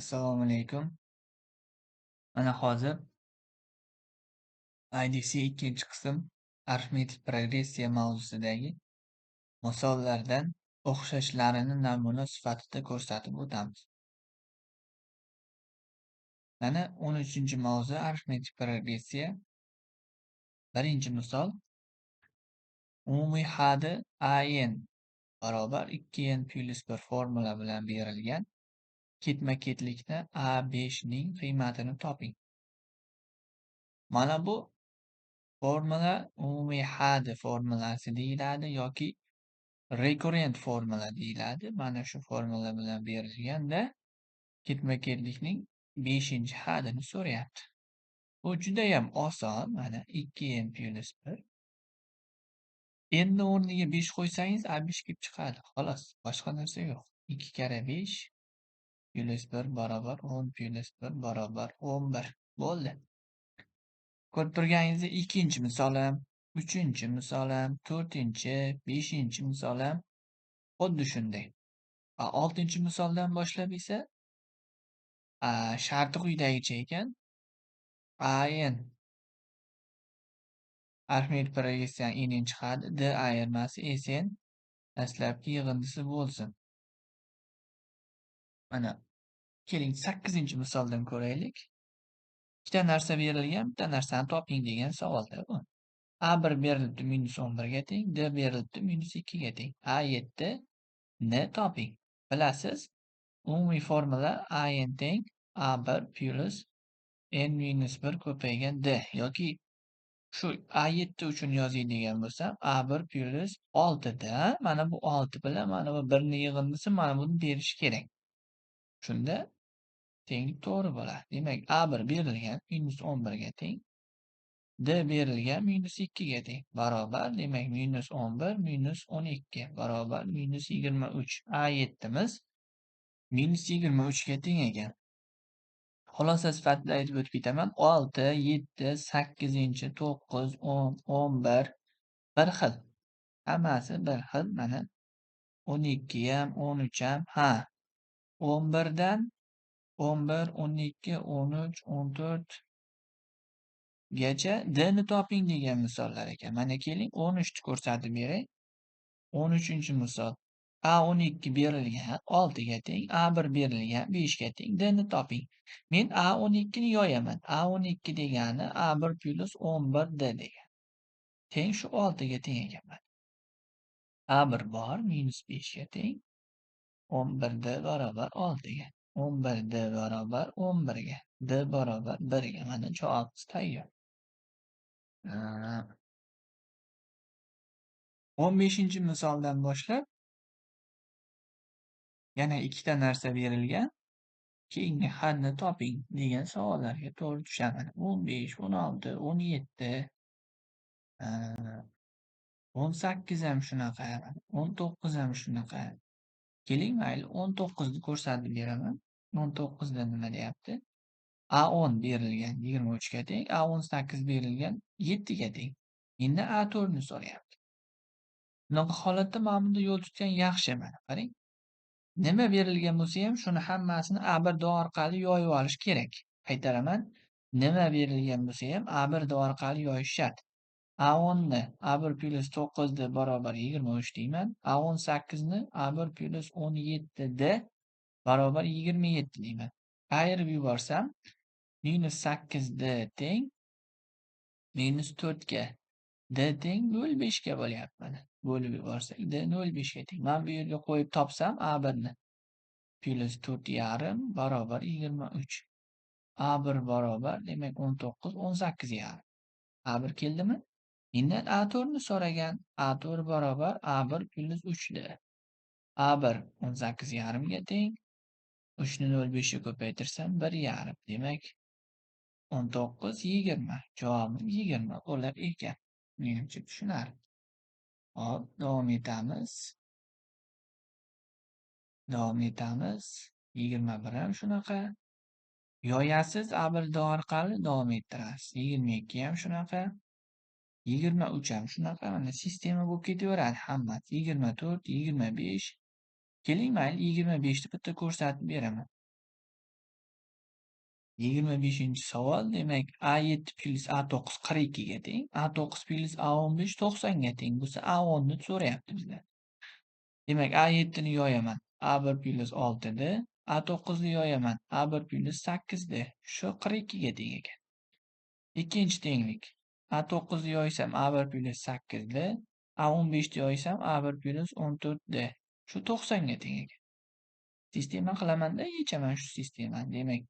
Assalomu alaykum. Mana hozir IDC ikkinchi qism arifmetik progressiya mavzusidagi misollardan o'xshashlarini namuna sifatida ko'rsatib o'tamiz. Mana 13-mavzu arifmetik progressiya. Birinchi misol umumiy hadi AN barobar 2n + 1 formula bilan berilgan ketma-ketlikni A5 ning qiymatini toping. Mana bu formula umumiy hadi formulasi deyiladi yoki rekurrent formula deyiladi. Mana shu formula bilan berilganda ketma-ketlikning 5-hadini so'rayapti. Bu judayam oson. Mana 2n + 1. Endi o'rniga 5 qo'ysangiz A5 kelib chiqadi. Xolos, boshqa narsa yo'q. 2 karra 5 + 1 barobar 10 + 1 barobar 11 bo'ldi. Ko'rib turganingizdek, ikkinchi misolim, uchinchi misolim, to'rtinchi, beshinchi misolim xuddi shunday. 6-chi misoldan boshlab esa sharti quyidagicha ekan. AN arifmetik progressiyaning inin chiqadi. D ayirmasi SN dastlabki yig'indisi bo'lsin. Mana keling 8-misoldan ko'raylik. Ikkita narsa berilgan, bitta narsani toping degan savolda bu. A1 berilibdi -11 ga teng, D berilibdi -2 ga teng. A7 ni toping. Bilasiz, umumiy formula AN teng A1 + n-1 ko'paygan D yoki shu A7 uchun yozadigan bo'lsam A1 + 6 da, mana bu 6 bilan mana bu 1 ni yig'indisi mana buni berishi kerak. Shunda tenglik to'g'ri bo'ladi. Demak, A1 berilgan -11 ga teng, D berilgan -2 ga teng. Barobar, demak -11 -12 barobar -23. A7miz -23 ga teng ekan. Xulosa sifatida aytib o'tib ketaman. 6, 7, 8, 9, 10, 11 bir xil. Hammasi bir xil. Mana 12 ham, 13 ham. Ha. 11 dan 11, 12, 13, 14 gacha D ni toping degan misollar ekan. Mana keling 13 ni ko'rsatib beray. 13-misol. A12 berilgan 6 ga teng, A1 berilgan 5 ga teng, D ni toping. Men A12 ni yoyaman. A12 degani A1 + 11 D degan. Teng shu 6 ga teng ekan. A1 bor -5 ga teng. 11 D barobar 6 ga. 11 D barobar 11 ga. D barobar 1 ga. Mana javobimiz tayyor. 15-misoldan boshlab yana ikkita narsa berilgan. Keyingi hadni toping degan savollarga to'g'ri tushaman. 15, 16, 17, 18 ham shunaqa, 19 ham shunaqa. Keling, mayli 19 ni ko'rsatib beraman. 19 da nima deyapti? A10 berilgan 23 ga teng, A18 berilgan 7 ga teng. Endi A4 ni so'rayapti. Bunaqa holatda mana bunda yo'l tutgan yaxshi. Mana qarang. Nima berilgan bo'lsa ham shuni hammasini A1 do orqali yoyib olish kerak. Qaytaraman. Nima berilgan bo'lsa ham A1 do orqali yoyish shart. A10 ni A1 + 9 D barobar 23 deyman. A18 ni A1 + 17 D barobar 27 deyman. Ayirib yuborsam -8 D teng -4 ga D teng 0,5 ga bo'lyapti mana. Bo'lib yuborsak D 0,5 ga teng. Men bu yerga qo'yib topsam A1 ni +4,5 barobar 23. A1 barobar demak 19, 18,5. A1 keldimi? Endi A4 ni so'ragan. A4 barobar A1 + 3 D. A1 18,5 ga teng. 3 ni 0,5 ga ko'paytirsam 1,5. Demak 19, 20. Javobim 20 bo'lar ekan. Menimcha tushunarli. Hop, davom etamiz. 21 ham shunaqa. Yoyasiz A1 D orqali davom ettirasiz. 22 ham shunaqa. 23 ham shunaqa. Mana sistema bo'lib ketaveradi hammasi. 24, 25. Keling, mayli 25 ni bitta ko'rsatib beraman. 25 savol. Demak, A7 plus A9 42 ga teng. A9 plus A15 90 ga teng bo'lsa, A10 ni so'rayapti bizdan. Demak, A7 ni yoyaman. A1 plus 6 da, A9 ni yoyaman. A1 plus 8 da. Shu 42 ga teng ekan. Ikkinchi tenglik. A9 ni yoysam A1 plus 8 da, A15 ni yoysam A1 plus 14 da. Shu 90 ga teng ekan. Sistema qilaman-da, yechaman shu sistemani. Demak,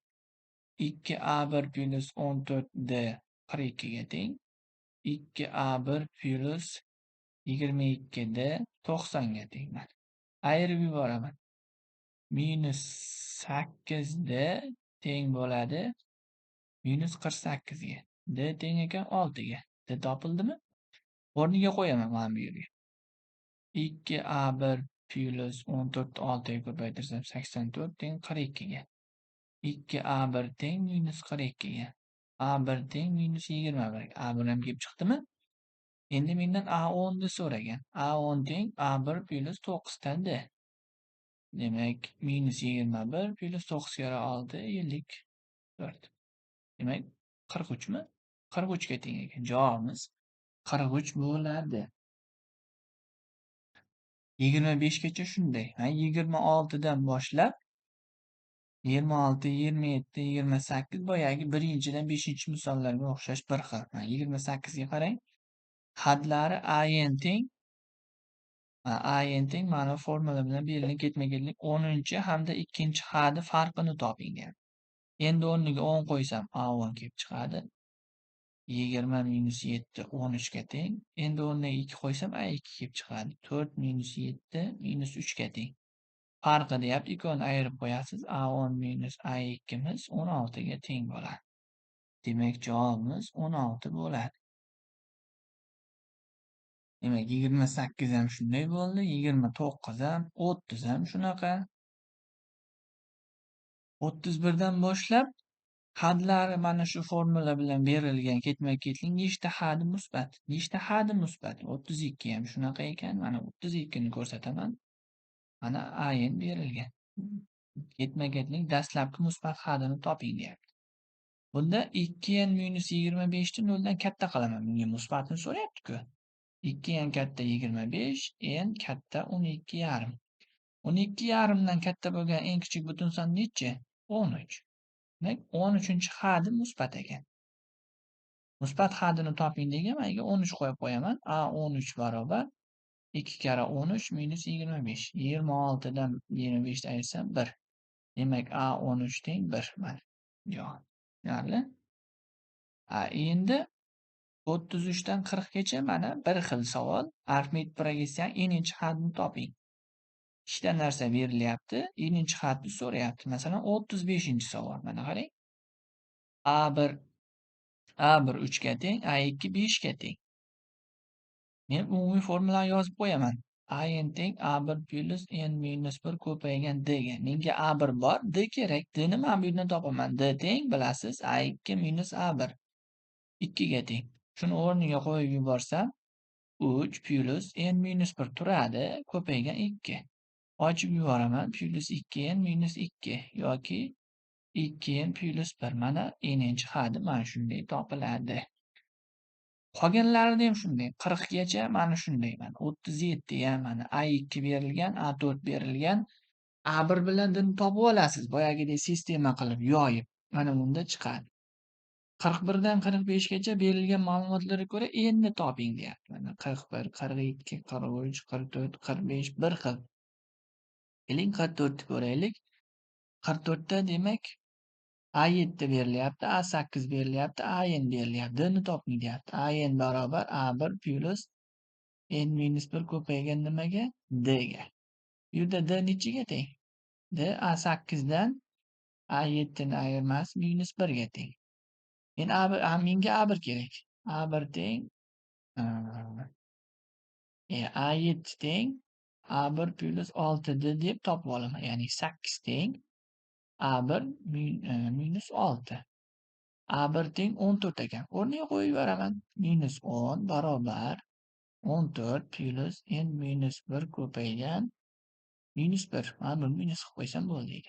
2A1 plus 14D 42 ga teng. 2A1 plus 22D 90 ga teng. Ayirib yuboraman. Minus 8D teng bo'ladi minus 48 ga. D teng ekan 6 ga. D topildimi? O'rniga qo'yaman mana bu yerga. 2A1 plus 14 6 ga ko'paytirsam 84 teng 42 ga. 2A1 teng minus 42 ga. A1 teng minus 21 ga. A1 ham kelib chiqdimi? Endi mendan A10 ni so'ragan. A10 teng A1 plus 9 dan D. Demak, minus 21 plus 9 kara 6 54. Demak, 43 mi? 43 ga teng ekan. Javobimiz 43 bo'ladi. 25 gacha shunday. 26 dan boshlab 26, 27, 28 boyagi birinchidan 5-chi misollarga o'xshash bir xil. 28 ga qarang. Hadlari AN teng. AN teng mana formula bilan berilgan ketma-ketlik 10 hamda 2-chi hadni farqini toping degan. Endi o'rniga 10 qo'ysam A10 kelib chiqadi. 20 minus 7 13 ga teng. Endi o'rniga 2 qo'ysam A2 kelib chiqadi. 4 minus 7 minus 3 ga teng. Farqi deyapti, ikkovini ayirib qo'yasiz. A10 minus A2 miz 16 ga teng bo'ladi. Demak, javobimiz 16 bo'ladi. Demak, 28 ham shunday bo'ldi, 29 ham, 30 ham shunaqa. 31 dan boshlab hadlari mana shu formula bilan berilgan ketma-ketlik nechta hadi musbat? Nechta hadi musbat? 32 ham shunaqa ekan. Mana 32 ni ko'rsataman. Mana AN berilgan. Ketma-ketlik dastlabki musbat hadini toping deyapti. Bunda 2n minus 25 ni 0 dan katta qilaman. Bunga musbatni so'rayapti-ku. 2n katta 25, n katta 12,5. 12,5 dan katta bo'lgan eng kichik butun son nechi? 13. Demak, 13-chi hadi musbat ekan. Musbat hadini toping degan, menga 13 qo'yib qo'yaman. A13 barobar 2 kara 13 minus 25. 26 dan 25 ayirsam 1. Demak, A13 teng 1. Mana. Javob. Tushunarli? Endi 33 dan 40 gacha mana bir xil savol. Arifmetik progression n-chi hadni toping. Ikkita narsa berilyapti, n-chi hadni so'rayapti. Masalan, 35 savol. Mana qarang. A1 3 ga teng, A2 5 ga teng. Men umumiy formulani yozib qo'yaman. AN teng A1 plus n minus 1 ko'paygan D ga. Menga A1 bor, D kerak. D ni men bu yerdan topaman. D teng bilasiz, A2 minus A1 2 ga teng. Shuni o'rniga qo'yib yuborsam 3 plus n minus 1 turadi, ko'paygan 2. Ochib yuboraman. Plus 2n minus 2 yoki 2n plus 1. Mana n-chi hadi mana shunday topiladi. Qolganlarida ham shunday. 40 gacha mana shunday. Mana 37 ham mana A2 berilgan, A4 berilgan. A1 bilan dini topib olasiz. Boyagidek sistema qilib yoyib. Mana bunda chiqadi. 41 dan 45 gacha berilgan ma'lumotlarga ko'ra n ni toping deyapti. Mana 41, 42, 43, 44, 45 bir xil. Keling 44 ni ko'raylik. 44 da demak A7 berilyapti, A8 berilyapti, AN berilyapti. D ni toping deyapti. AN barobar A1 plus n minus 1 ko'paygan nimaga? D ga. Bu yerda D nechiga teng? D A8 dan A7 ni ayirmasi minus 1 ga teng. Menga A1 kerak. A1 teng A7 teng A1 plus 6D deb topib olaman. Ya'ni 8 teng A1 minus 6. A1 teng 14 ekan. O'rniga qo'yib yubораman. Minus 10 barobar 14 plus n minus 1 ko'paygan minus 1. Mana buni minus qilib qo'ysam bo'ldi ekan.